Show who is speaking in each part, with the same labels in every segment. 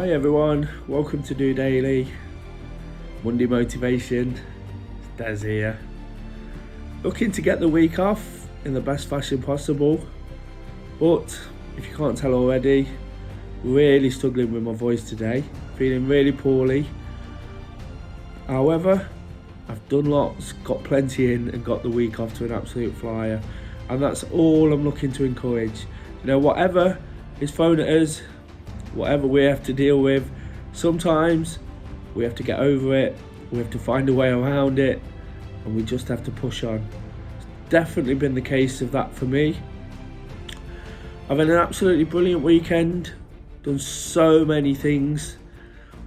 Speaker 1: Hi everyone, welcome to DOdaily, Monday Motivation. Des here. Looking to get the week off in the best fashion possible, but if you can't tell already, really struggling with my voice today, feeling really poorly. However, I've done lots, got plenty in and got the week off to an absolute flyer, and that's all I'm looking to encourage. Whatever is thrown at us, whatever we have to deal with, sometimes we have to get over it, we have to find a way around it, and we just have to push on. It's definitely been the case of that for me. I've had an absolutely brilliant weekend, done so many things,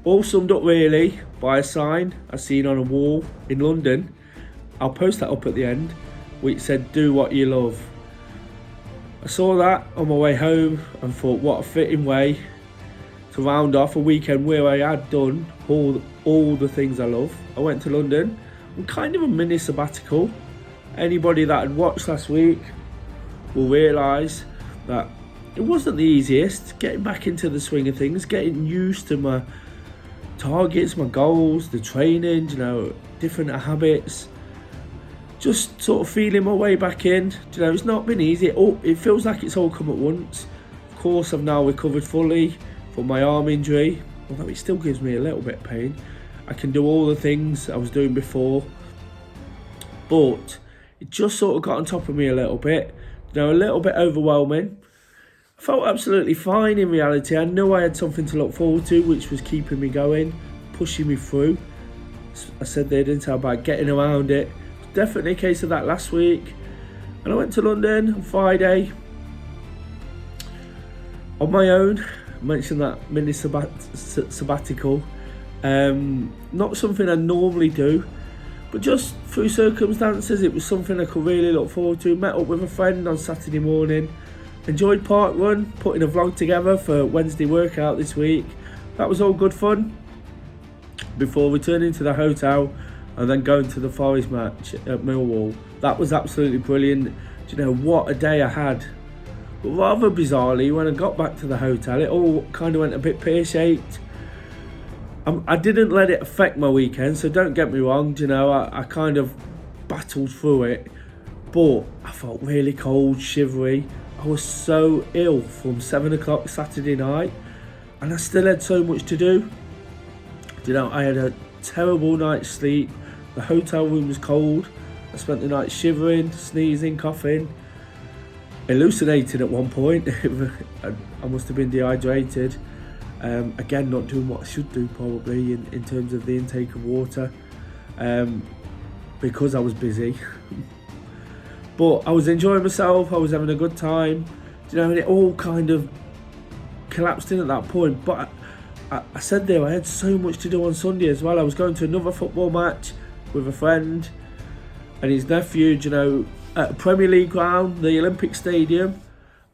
Speaker 1: all summed up really by a sign I seen on a wall in London. I'll post that up at the end, which said, "Do what you love." I saw that on my way home and thought, what a fitting way to round off a weekend where I had done all the things I love. I went to London on kind of a mini sabbatical. Anybody that had watched last week will realise that it wasn't the easiest getting back into the swing of things, getting used to my targets, my goals, the training, different habits. Just sort of feeling my way back in. It's not been easy. It feels like it's all come at once. Of course, I've now recovered fully from my arm injury, although it still gives me a little bit of pain. I can do all the things I was doing before, but it just sort of got on top of me a little bit, a little bit overwhelming. I felt absolutely fine in reality. I knew I had something to look forward to, which was keeping me going, pushing me through. I said there, didn't I, about getting around it. It's definitely a case of that last week. And I went to London on Friday on my own. I mentioned that mini sabbatical. Not something I normally do, but just through circumstances, it was something I could really look forward to. Met up with a friend on Saturday morning, enjoyed Park Run, putting a vlog together for Wednesday workout this week. That was all good fun, before returning to the hotel and then going to the Forest match at Millwall. That was absolutely brilliant. What a day I had. But rather bizarrely, when I got back to the hotel, it all kind of went a bit pear-shaped. I didn't let it affect my weekend, so don't get me wrong, I kind of battled through it, but I felt really cold, shivery. I was so ill from 7 o'clock Saturday night, and I still had so much to do. I had a terrible night's sleep. The hotel room was cold. I spent the night shivering, sneezing, coughing, hallucinating at one point. I must have been dehydrated. Again, not doing what I should do probably in terms of the intake of water, because I was busy. But I was enjoying myself, I was having a good time, and it all kind of collapsed in at that point. But I said there, I had so much to do on Sunday as well. I was going to another football match with a friend and his nephew, at a Premier League ground, the Olympic Stadium,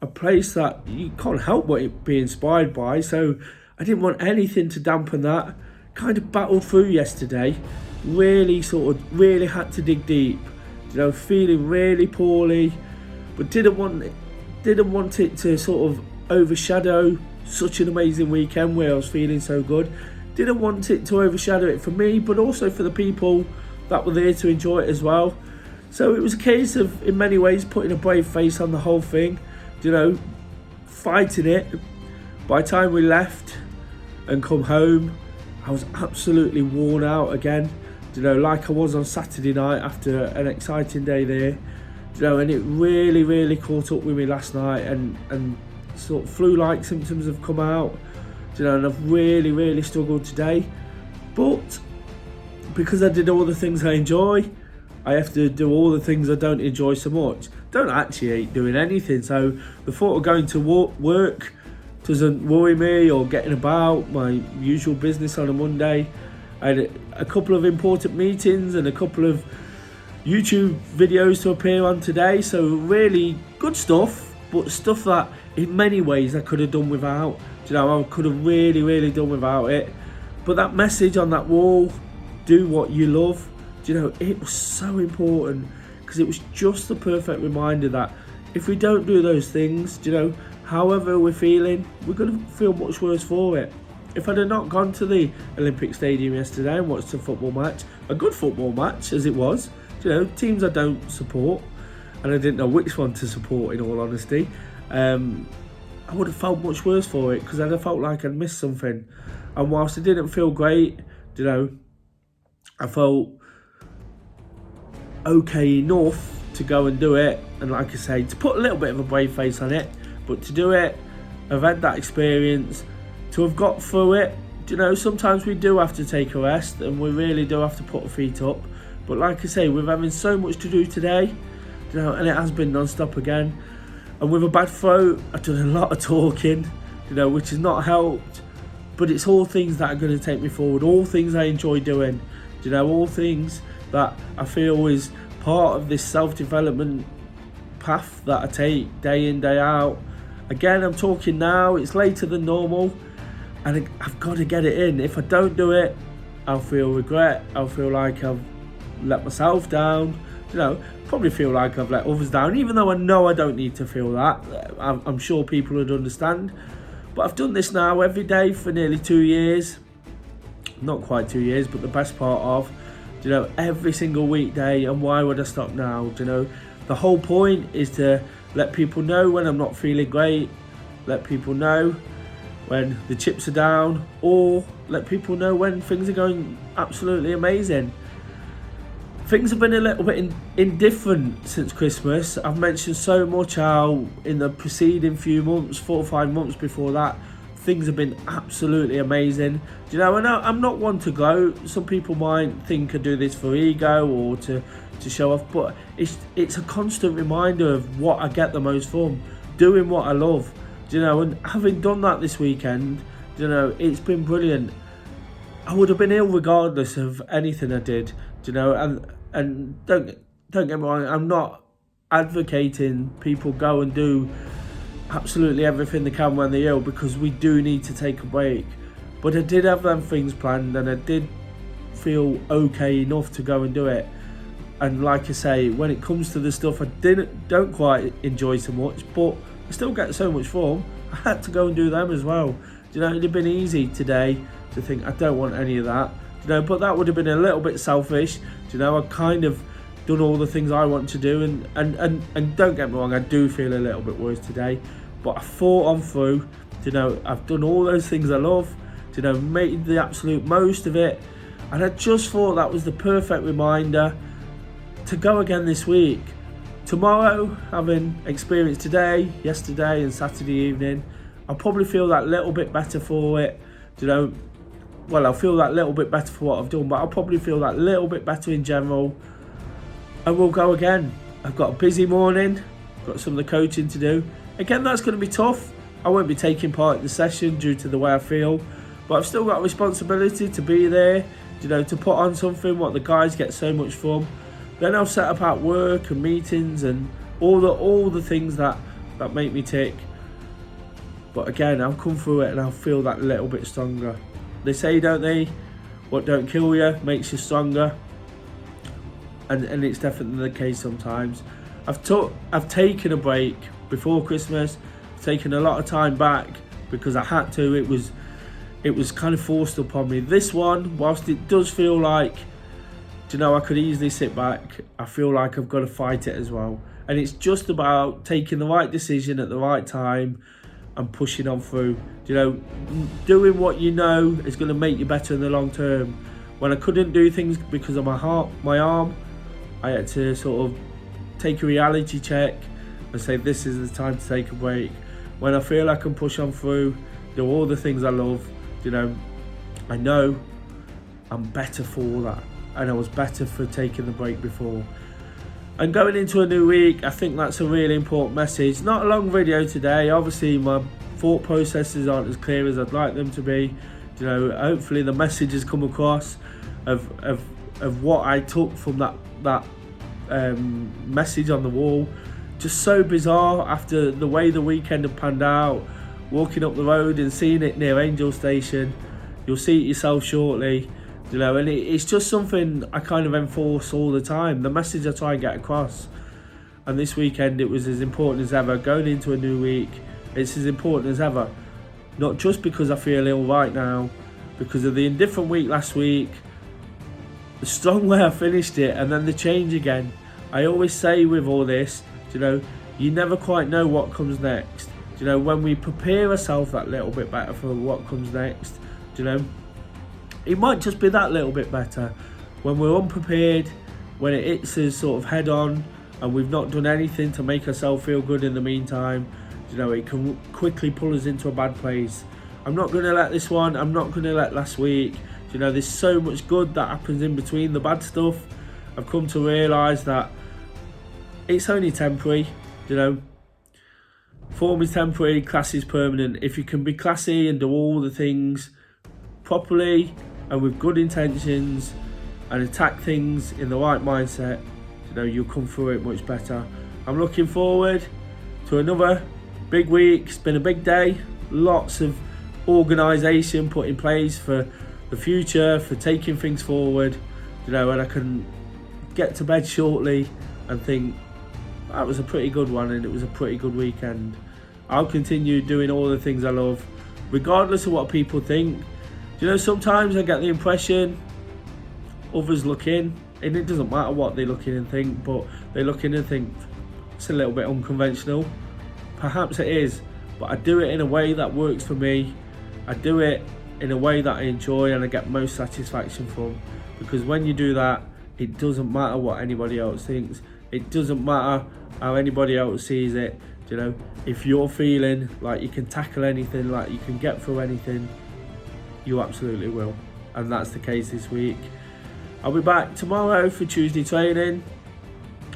Speaker 1: a place that you can't help but be inspired by. So I didn't want anything to dampen that. Kind of battled through yesterday, really had to dig deep, feeling really poorly, but didn't want it to sort of overshadow such an amazing weekend where I was feeling so good. Didn't want it to overshadow it for me, but also for the people that were there to enjoy it as well. So it was a case of, in many ways, putting a brave face on the whole thing, fighting it. By the time we left and come home, I was absolutely worn out again, like I was on Saturday night after an exciting day there, and it really caught up with me last night, and sort of flu-like symptoms have come out, and I've really struggled today. But because I did all the things I enjoy, I have to do all the things I don't enjoy so much. Don't actually hate doing anything, so the thought of going to work doesn't worry me, or getting about my usual business on a Monday. I had a couple of important meetings and a couple of YouTube videos to appear on today, so really good stuff, but stuff that in many ways I could have done without. I could have really done without it. But that message on that wall, do what you love, it was so important, because it was just the perfect reminder that if we don't do those things, however we're feeling, we're going to feel much worse for it. if I'd have not gone to the Olympic Stadium yesterday and watched a football match, a good football match as it was, teams I don't support, and I didn't know which one to support in all honesty, I would have felt much worse for it, because I'd have felt like I'd missed something. And whilst it didn't feel great, I felt okay enough to go and do it, and like I say, to put a little bit of a brave face on it, but to do it, I've had that experience, to have got through it. Sometimes we do have to take a rest, and we really do have to put our feet up, but like I say, we're having so much to do today, and it has been non-stop again, and with a bad throat, I've done a lot of talking, which has not helped, but it's all things that are going to take me forward, all things I enjoy doing, all things that I feel is part of this self-development path that I take day in, day out. Again, I'm talking now, it's later than normal, and I've got to get it in. If I don't do it, I'll feel regret, I'll feel like I've let myself down, probably feel like I've let others down, even though I know I don't need to feel that. I'm sure people would understand, but I've done this now every day for nearly 2 years, not quite 2 years, but the best part of, every single weekday, and why would I stop now? The whole point is to let people know when I'm not feeling great, let people know when the chips are down, or let people know when things are going absolutely amazing. Things have been a little bit indifferent since Christmas. I've mentioned so much how in the preceding few months, 4 or 5 months before that, things have been absolutely amazing. And I'm not one to gloat. Some people might think I do this for ego or to show off, but it's a constant reminder of what I get the most from, doing what I love. And having done that this weekend, it's been brilliant. I would have been ill regardless of anything I did, and don't get me wrong, I'm not advocating people go and do absolutely everything they can when they're ill, because we do need to take a break. But I did have them things planned, and I did feel okay enough to go and do it. And like I say, when it comes to the stuff I don't quite enjoy so much, but I still get so much from, I had to go and do them as well. It'd have been easy today to think I don't want any of that, but that would have been a little bit selfish. I kind of done all the things I want to do, and don't get me wrong, I do feel a little bit worse today, but I fought on through. I've done all those things I love, made the absolute most of it, and I just thought that was the perfect reminder to go again this week. Tomorrow, having experienced today, yesterday and Saturday evening, I'll probably feel that little bit better for it. Well, I'll feel that little bit better for what I've done, but I'll probably feel that little bit better in general, and we'll go again. I've got a busy morning, got some of the coaching to do. Again, that's going to be tough. I won't be taking part in the session due to the way I feel, but I've still got a responsibility to be there, to put on something what the guys get so much from. Then I'll set up at work and meetings and all the things that make me tick. But again, I'll come through it and I'll feel that little bit stronger. They say, don't they, what don't kill you makes you stronger. And it's definitely the case sometimes. I've taken a break before Christmas, taken a lot of time back because I had to. It was kind of forced upon me. This one, whilst it does feel like, I could easily sit back, I feel like I've got to fight it as well. And it's just about taking the right decision at the right time and pushing on through. Doing what you know is going to make you better in the long term. When I couldn't do things because of my arm, I had to sort of take a reality check and say, this is the time to take a break. When I feel I can push on through, do all the things I love, I know I'm better for that. And I was better for taking the break before. And going into a new week, I think that's a really important message. Not a long video today. Obviously, my thought processes aren't as clear as I'd like them to be. Hopefully the message has come across of what I took from that message on the wall. Just so bizarre after the way the weekend had panned out. Walking up the road and seeing it near Angel Station. You'll see it yourself shortly. And it's just something I kind of enforce all the time. The message I try and get across. And this weekend it was as important as ever. Going into a new week, it's as important as ever. not just because I feel ill right now, because of the indifferent week last week, the strong way I finished it, and then the change again. I always say with all this, you never quite know what comes next. When we prepare ourselves that little bit better for what comes next, it might just be that little bit better. When we're unprepared, when it hits us sort of head on, and we've not done anything to make ourselves feel good in the meantime, it can quickly pull us into a bad place. I'm not going to let this one, I'm not going to let last week. There's so much good that happens in between the bad stuff. I've come to realise that it's only temporary, Form is temporary, class is permanent. If you can be classy and do all the things properly and with good intentions and attack things in the right mindset, you'll come through it much better. I'm looking forward to another big week. It's been a big day. Lots of organisation put in place for the future, for taking things forward, and I can get to bed shortly and think that was a pretty good one and it was a pretty good weekend. I'll continue doing all the things I love, regardless of what people think. Sometimes I get the impression others look in, and it doesn't matter what they look in and think, but they look in and think it's a little bit unconventional. Perhaps it is, but I do it in a way that works for me. I do it in a way that I enjoy and I get most satisfaction from, because when you do that, it doesn't matter what anybody else thinks. It doesn't matter how anybody else sees it. If you're feeling like you can tackle anything, like you can get through anything, you absolutely will. And that's the case this week. I'll be back tomorrow for Tuesday training,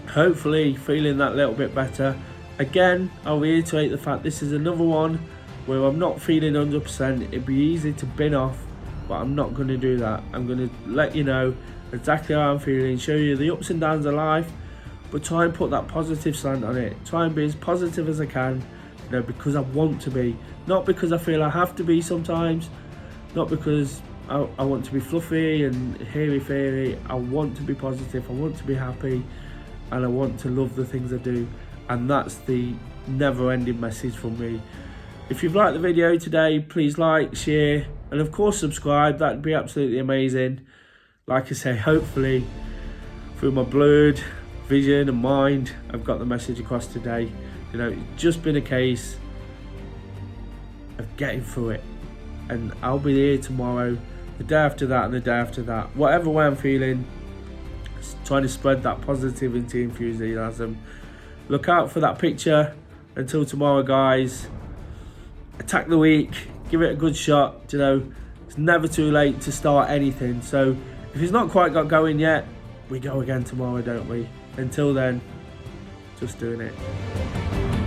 Speaker 1: hopefully feeling that little bit better. Again, I'll reiterate the fact this is another one where I'm not feeling 100%. It'd be easy to bin off, but I'm not going to do that. I'm going to let you know exactly how I'm feeling, show you the ups and downs of life, but try and put that positive slant on it. Try and be as positive as I can, because I want to be. Not because I feel I have to be sometimes, not because I want to be fluffy and hairy-fairy. I want to be positive, I want to be happy, and I want to love the things I do. And that's the never-ending message from me. If you've liked the video today, please like, share, and of course subscribe. That'd be absolutely amazing. Like I say, hopefully through my blurred vision and mind, I've got the message across today. It's just been a case of getting through it, and I'll be here tomorrow, the day after that, and the day after that. Whatever way I'm feeling, trying to spread that positivity, enthusiasm. Look out for that picture. Until tomorrow, guys, attack the week, give it a good shot. It's never too late to start anything. So if it's not quite got going yet, we go again tomorrow, don't we? Until then, just doing it.